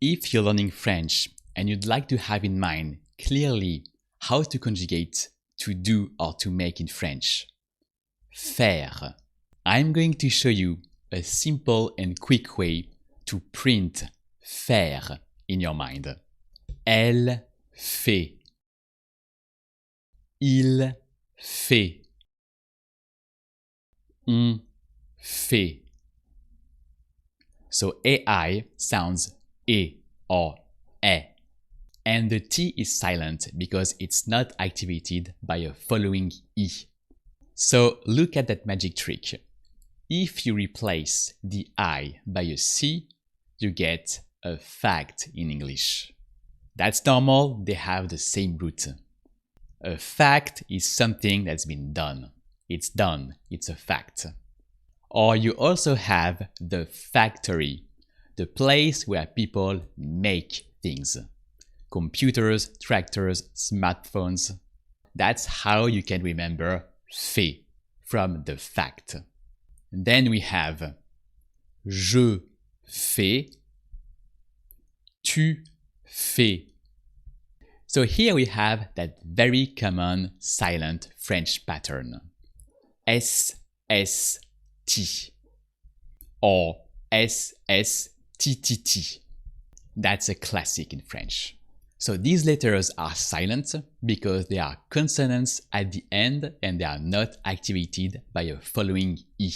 If you're learning French and you'd like to have in mind clearly how to conjugate to do or to make in French, faire, I'm going to show you a simple and quick way to print faire in your mind. Elle fait. Il fait. On fait. So AI sounds E or E. And the T is silent because it's not activated by a following E. So look at that magic trick. If you replace the I by a C, you get a fact in English. That's normal, they have the same root. A fact is something that's been done. It's done, it's a fact. Or you also have the factory, the place where people make things. Computers, tractors, smartphones. That's how you can remember fait from the fact. Then we have je fais, tu fais. So here we have that very common silent French pattern. S, S, T or S, S, T, T, T. That's a classic in French. So these letters are silent because they are consonants at the end and they are not activated by a following E.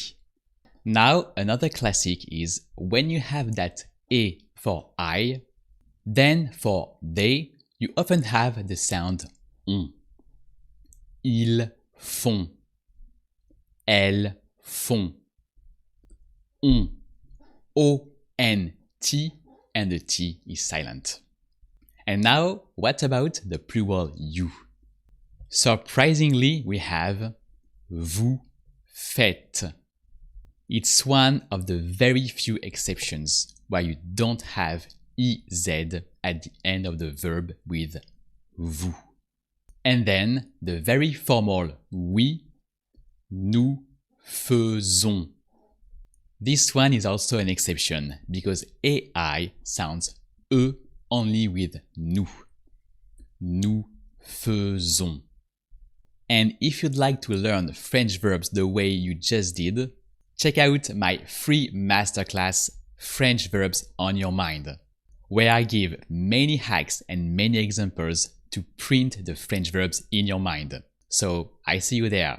Now another classic is when you have that E for I, then for they, you often have the sound on. Ils font. Elles font. On. O-N-T, and the T is silent. And now, what about the plural you? Surprisingly, we have vous faites. It's one of the very few exceptions where you don't have EZ at the end of the verb with vous. And then the very formal oui, nous faisons. This one is also an exception because AI sounds E only with nous. Nous faisons. And if you'd like to learn French verbs the way you just did, check out my free masterclass French Verbs on Your Mind, where I give many hacks and many examples to print the French verbs in your mind. So I see you there.